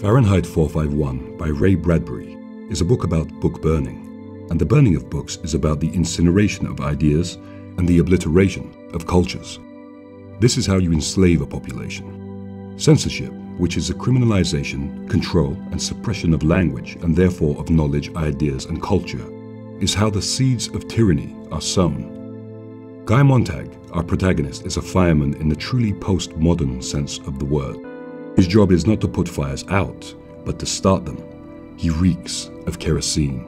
Fahrenheit 451 by Ray Bradbury is a book about book burning, and the burning of books is about the incineration of ideas and the obliteration of cultures. This is how you enslave a population. Censorship, which is the criminalization, control, and suppression of language and therefore of knowledge, ideas, and culture, is how the seeds of tyranny are sown. Guy Montag, our protagonist, is a fireman in the truly postmodern sense of the word. His job is not to put fires out, but to start them. He reeks of kerosene.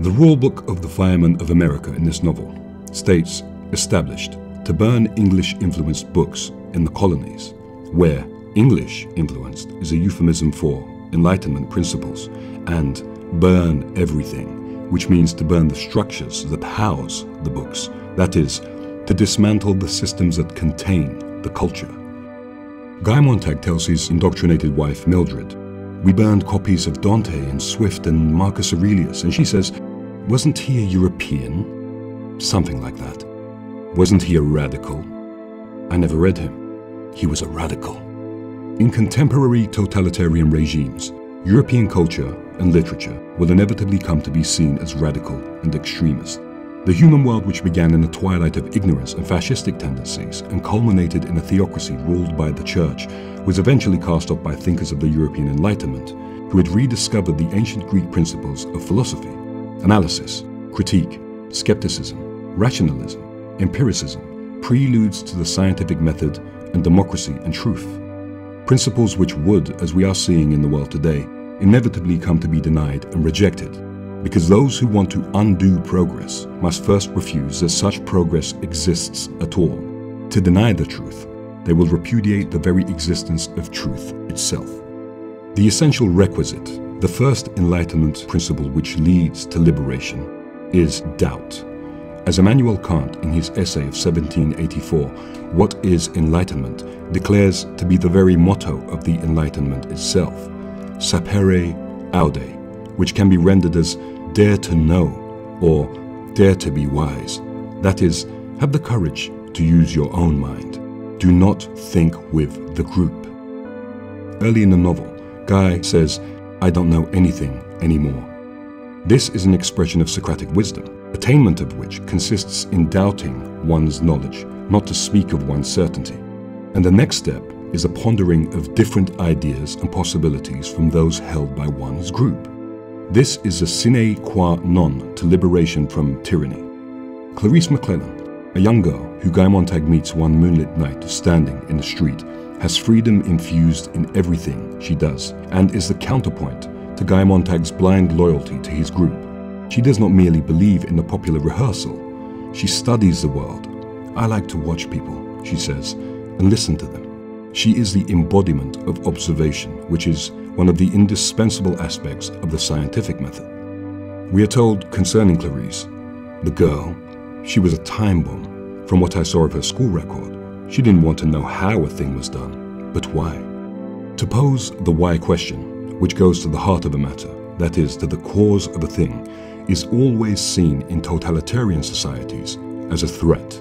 The rule book of the Fireman of America in this novel states, established, to burn English-influenced books in the colonies, where English-influenced is a euphemism for Enlightenment Principles, and burn everything, which means to burn the structures that house the books, that is, to dismantle the systems that contain the culture. Guy Montag tells his indoctrinated wife, Mildred, "We burned copies of Dante and Swift and Marcus Aurelius," and she says, "Wasn't he a European?" Something like that. "Wasn't he a radical?" "I never read him." "He was a radical." In contemporary totalitarian regimes, European culture and literature will inevitably come to be seen as radical and extremist. The human world, which began in the twilight of ignorance and fascistic tendencies and culminated in a theocracy ruled by the church, was eventually cast off by thinkers of the European Enlightenment, who had rediscovered the ancient Greek principles of philosophy, analysis, critique, skepticism, rationalism, empiricism, preludes to the scientific method, and democracy and truth. Principles which would, as we are seeing in the world today, inevitably come to be denied and rejected, because those who want to undo progress must first refuse that such progress exists at all. To deny the truth, they will repudiate the very existence of truth itself. The essential requisite, the first Enlightenment principle which leads to liberation, is doubt. As Immanuel Kant, in his essay of 1784, "What is Enlightenment?" declares to be the very motto of the Enlightenment itself, sapere aude, which can be rendered as dare to know or dare to be wise. That is, have the courage to use your own mind. Do not think with the group. Early in the novel, Guy says, "I don't know anything anymore." This is an expression of Socratic wisdom, attainment of which consists in doubting one's knowledge, not to speak of one's certainty. And the next step is a pondering of different ideas and possibilities from those held by one's group. This is a sine qua non to liberation from tyranny. Clarice McLellan, a young girl who Guy Montag meets one moonlit night standing in the street, has freedom infused in everything she does, and is the counterpoint to Guy Montag's blind loyalty to his group. She does not merely believe in the popular rehearsal, she studies the world. "I like to watch people," she says, "and listen to them." She is the embodiment of observation, which is one of the indispensable aspects of the scientific method. We are told concerning Clarice, the girl, she was a time bomb. From what I saw of her school record, she didn't want to know how a thing was done, but why. To pose the why question, which goes to the heart of a matter, that is, to the cause of a thing, is always seen in totalitarian societies as a threat.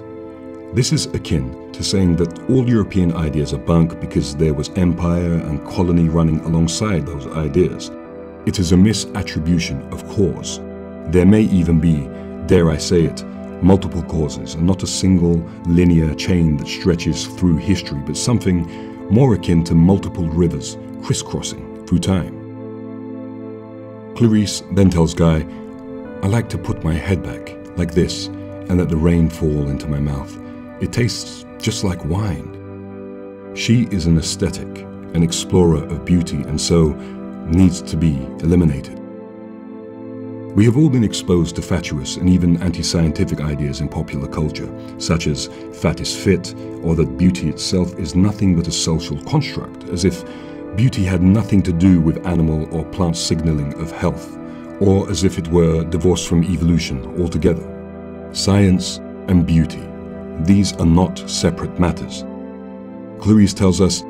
This is akin to saying that all European ideas are bunk because there was empire and colony running alongside those ideas. It is a misattribution of cause. There may even be, dare I say it, multiple causes, and not a single linear chain that stretches through history, but something more akin to multiple rivers crisscrossing through time. Clarice then tells Guy, "I like to put my head back, like this, and let the rain fall into my mouth. It tastes just like wine." She is an aesthetic, an explorer of beauty, and so needs to be eliminated. We have all been exposed to fatuous and even anti-scientific ideas in popular culture, such as fat is fit, or that beauty itself is nothing but a social construct, as if beauty had nothing to do with animal or plant signaling of health, or as if it were divorced from evolution altogether. Science and beauty, these are not separate matters. Clarice tells us,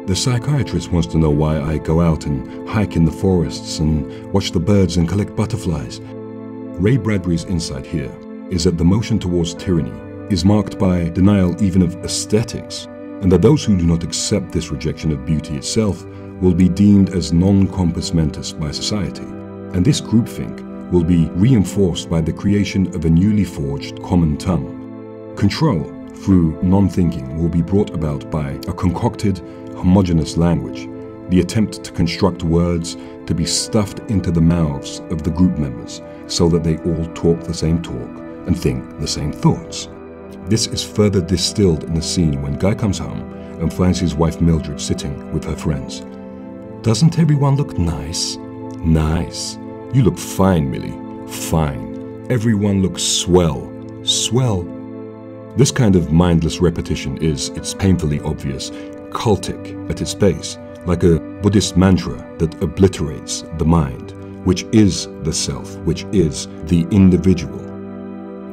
"The psychiatrist wants to know why I go out and hike in the forests and watch the birds and collect butterflies." Ray Bradbury's insight here is that the motion towards tyranny is marked by denial even of aesthetics, and that those who do not accept this rejection of beauty itself will be deemed as non-compos mentis by society, and this groupthink will be reinforced by the creation of a newly forged common tongue. Control through non-thinking will be brought about by a concocted, homogeneous language, the attempt to construct words to be stuffed into the mouths of the group members so that they all talk the same talk and think the same thoughts. This is further distilled in the scene when Guy comes home and finds his wife Mildred sitting with her friends. "Doesn't everyone look nice?" "Nice. You look fine, Millie. Fine. Everyone looks swell. Swell." This kind of mindless repetition is, it's painfully obvious, cultic at its base, like a Buddhist mantra that obliterates the mind, which is the self, which is the individual.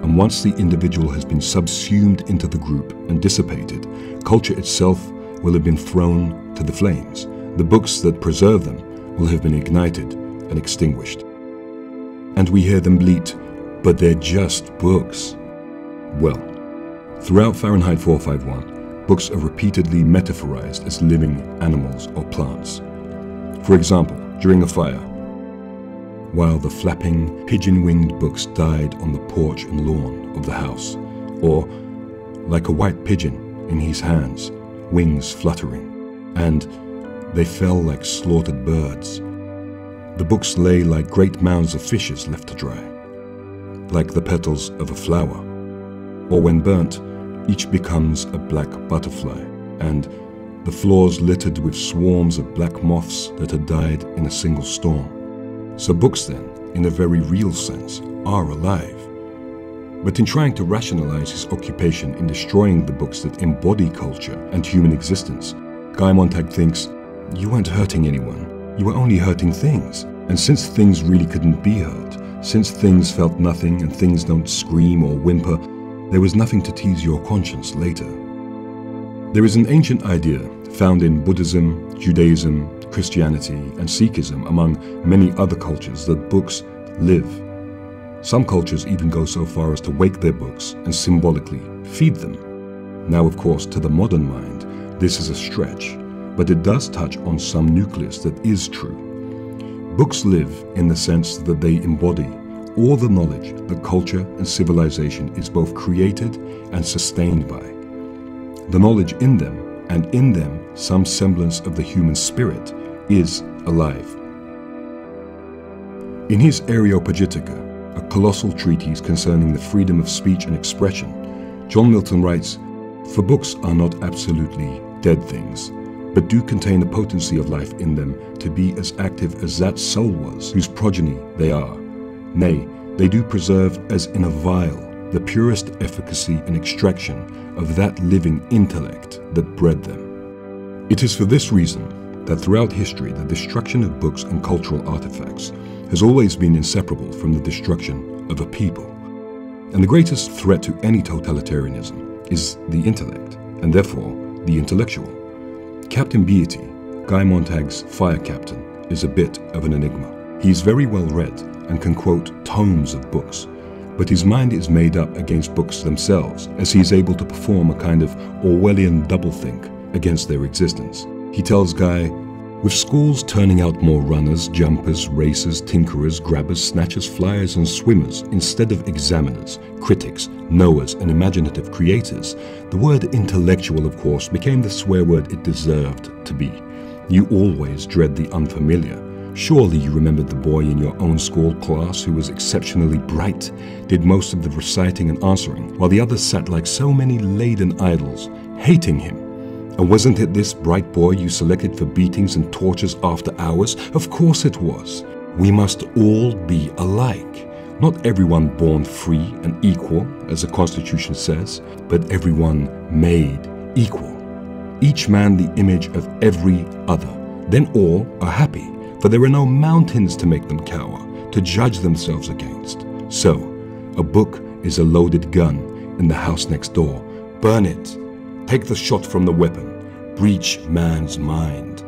And once the individual has been subsumed into the group and dissipated, culture itself will have been thrown to the flames. The books that preserve them will have been ignited and extinguished. And we hear them bleat, "But they're just books." Well, throughout Fahrenheit 451, books are repeatedly metaphorized as living animals or plants. For example, during a fire, while the flapping, pigeon-winged books died on the porch and lawn of the house, or like a white pigeon in his hands, wings fluttering, and they fell like slaughtered birds. The books lay like great mounds of fishes left to dry, like the petals of a flower, or when burnt, each becomes a black butterfly, and the floors littered with swarms of black moths that had died in a single storm. So books then, in a very real sense, are alive. But in trying to rationalize his occupation in destroying the books that embody culture and human existence, Guy Montag thinks, "You weren't hurting anyone, you were only hurting things. And since things really couldn't be hurt, since things felt nothing and things don't scream or whimper, there was nothing to tease your conscience later." There is an ancient idea found in Buddhism, Judaism, Christianity, and Sikhism, among many other cultures, that books live. Some cultures even go so far as to wake their books and symbolically feed them. Now, of course, to the modern mind, this is a stretch, but it does touch on some nucleus that is true. Books live in the sense that they embody all the knowledge that culture and civilization is both created and sustained by. The knowledge in them, and in them some semblance of the human spirit, is alive. In his Areopagitica, a colossal treatise concerning the freedom of speech and expression, John Milton writes, "For books are not absolutely dead things, but do contain a potency of life in them to be as active as that soul was, whose progeny they are. Nay, they do preserve as in a vial the purest efficacy and extraction of that living intellect that bred them." It is for this reason that throughout history the destruction of books and cultural artifacts has always been inseparable from the destruction of a people. And the greatest threat to any totalitarianism is the intellect, and therefore the intellectual. Captain Beatty, Guy Montag's fire captain, is a bit of an enigma. He is very well read and can quote tomes of books, but his mind is made up against books themselves, as he is able to perform a kind of Orwellian doublethink against their existence. He tells Guy, "With schools turning out more runners, jumpers, racers, tinkerers, grabbers, snatchers, flyers, and swimmers instead of examiners, critics, knowers, and imaginative creators, the word intellectual, of course, became the swear word it deserved to be. You always dread the unfamiliar. Surely you remembered the boy in your own school class who was exceptionally bright, did most of the reciting and answering, while the others sat like so many laden idols, hating him. And wasn't it this bright boy you selected for beatings and tortures after hours? Of course it was. We must all be alike. Not everyone born free and equal, as the Constitution says, but everyone made equal. Each man the image of every other. Then all are happy, for there are no mountains to make them cower, to judge themselves against. So, a book is a loaded gun in the house next door. Burn it. Take the shot from the weapon. Breach man's mind."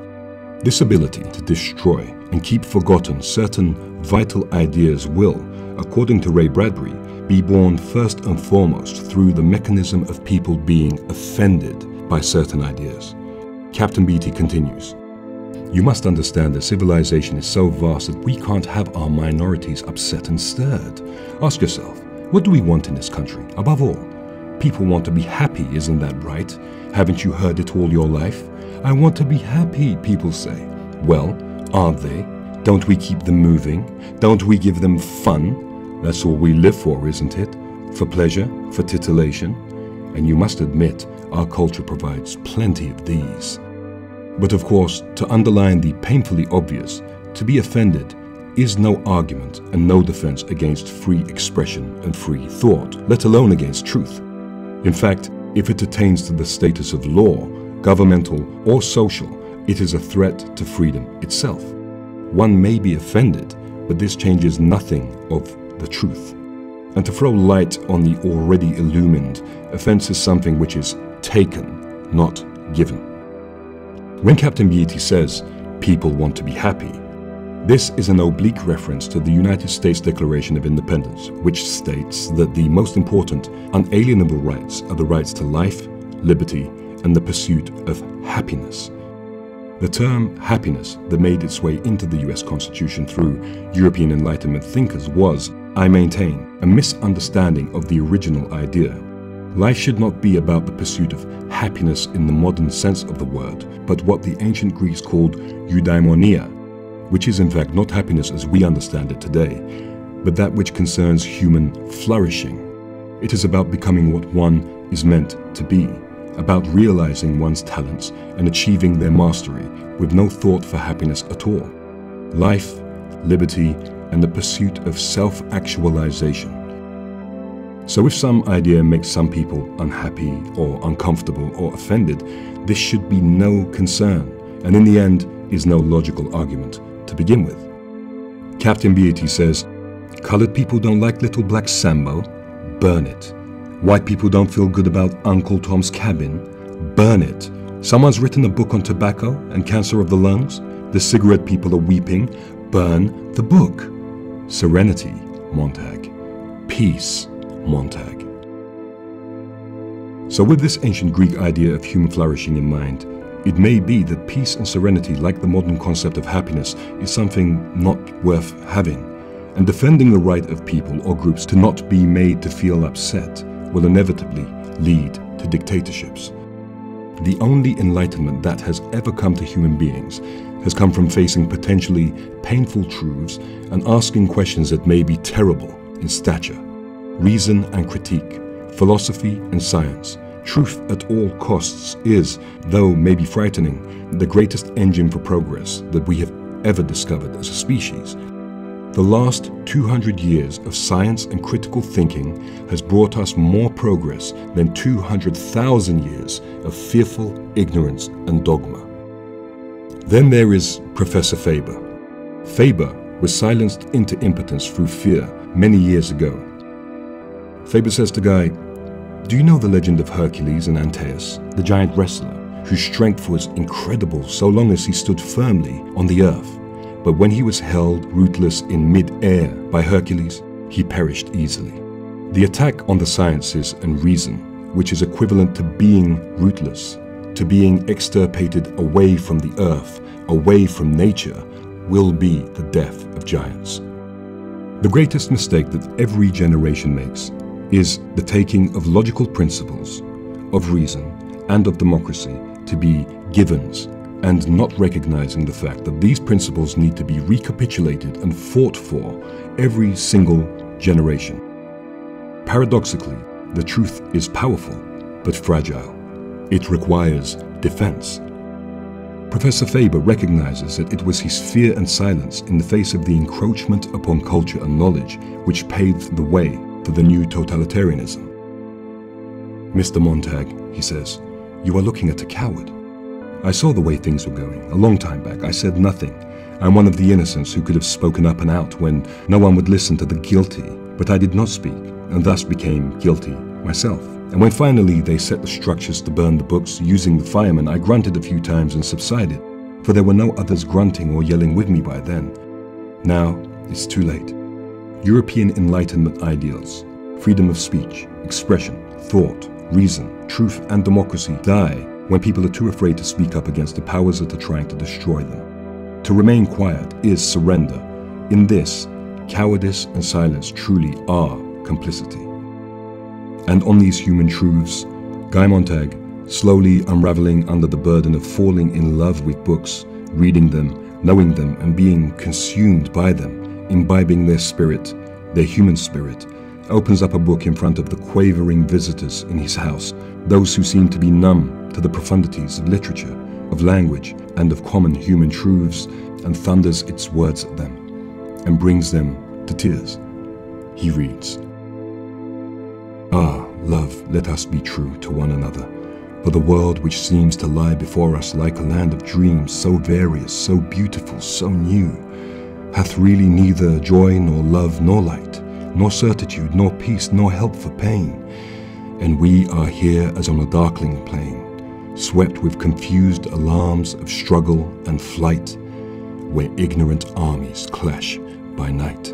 This ability to destroy and keep forgotten certain vital ideas will, according to Ray Bradbury, be born first and foremost through the mechanism of people being offended by certain ideas. Captain Beatty continues, "You must understand that civilization is so vast that we can't have our minorities upset and stirred. Ask yourself, what do we want in this country? Above all, people want to be happy, isn't that right? Haven't you heard it all your life? I want to be happy, people say. Well, aren't they? Don't we keep them moving? Don't we give them fun? That's all we live for, isn't it? For pleasure, for titillation. And you must admit, our culture provides plenty of these. But of course, to underline the painfully obvious, to be offended is no argument and no defense against free expression and free thought, let alone against truth. In fact, if it attains to the status of law, governmental or social, it is a threat to freedom itself. One may be offended, but this changes nothing of the truth. And to throw light on the already illumined, offense is something which is taken, not given. When Captain Beatty says, people want to be happy, this is an oblique reference to the United States Declaration of Independence, which states that the most important, unalienable rights are the rights to life, liberty, and the pursuit of happiness. The term happiness that made its way into the US Constitution through European Enlightenment thinkers was, I maintain, a misunderstanding of the original idea. Life should not be about the pursuit of happiness in the modern sense of the word, but what the ancient Greeks called eudaimonia, which is in fact not happiness as we understand it today, but that which concerns human flourishing. It is about becoming what one is meant to be, about realizing one's talents and achieving their mastery with no thought for happiness at all. Life, liberty, and the pursuit of self-actualization. So if some idea makes some people unhappy or uncomfortable or offended, this should be no concern, and in the end is no logical argument to begin with. Captain Beatty says, colored people don't like Little Black Sambo? Burn it. White people don't feel good about Uncle Tom's Cabin? Burn it. Someone's written a book on tobacco and cancer of the lungs? The cigarette people are weeping? Burn the book. Serenity, Montag. Peace, Montag. So with this ancient Greek idea of human flourishing in mind, it may be that peace and serenity, like the modern concept of happiness, is something not worth having, and defending the right of people or groups to not be made to feel upset will inevitably lead to dictatorships. The only enlightenment that has ever come to human beings has come from facing potentially painful truths and asking questions that may be terrible in stature. Reason and critique, philosophy and science, truth at all costs is, though maybe frightening, the greatest engine for progress that we have ever discovered as a species. The last 200 years of science and critical thinking has brought us more progress than 200,000 years of fearful ignorance and dogma. Then there is Professor Faber. Faber was silenced into impotence through fear many years ago. Faber says to Guy, do you know the legend of Hercules and Antaeus, the giant wrestler, whose strength was incredible so long as he stood firmly on the earth? But when he was held rootless in mid-air by Hercules, he perished easily. The attack on the sciences and reason, which is equivalent to being rootless, to being extirpated away from the earth, away from nature, will be the death of giants. The greatest mistake that every generation makes is the taking of logical principles, of reason, and of democracy to be givens, and not recognizing the fact that these principles need to be recapitulated and fought for every single generation. Paradoxically, the truth is powerful, but fragile. It requires defense. Professor Faber recognizes that it was his fear and silence in the face of the encroachment upon culture and knowledge which paved the way to the new totalitarianism. Mr. Montag, he says, you are looking at a coward. I saw the way things were going. A long time back, I said nothing. I'm one of the innocents who could have spoken up and out when no one would listen to the guilty. But I did not speak, and thus became guilty myself. And when finally they set the structures to burn the books using the firemen, I grunted a few times and subsided, for there were no others grunting or yelling with me by then. Now, it's too late. European Enlightenment ideals, freedom of speech, expression, thought, reason, truth, and democracy die when people are too afraid to speak up against the powers that are trying to destroy them. To remain quiet is surrender. In this, cowardice and silence truly are complicity. And on these human truths, Guy Montag, slowly unraveling under the burden of falling in love with books, reading them, knowing them, and being consumed by them, imbibing their spirit, their human spirit, opens up a book in front of the quavering visitors in his house, those who seem to be numb to the profundities of literature, of language, and of common human truths, and thunders its words at them, and brings them to tears. He reads, "Ah, love, let us be true to one another, for the world which seems to lie before us like a land of dreams, so various, so beautiful, so new, hath really neither joy nor love nor light, nor certitude, nor peace, nor help for pain. And we are here as on a darkling plain, swept with confused alarms of struggle and flight, where ignorant armies clash by night."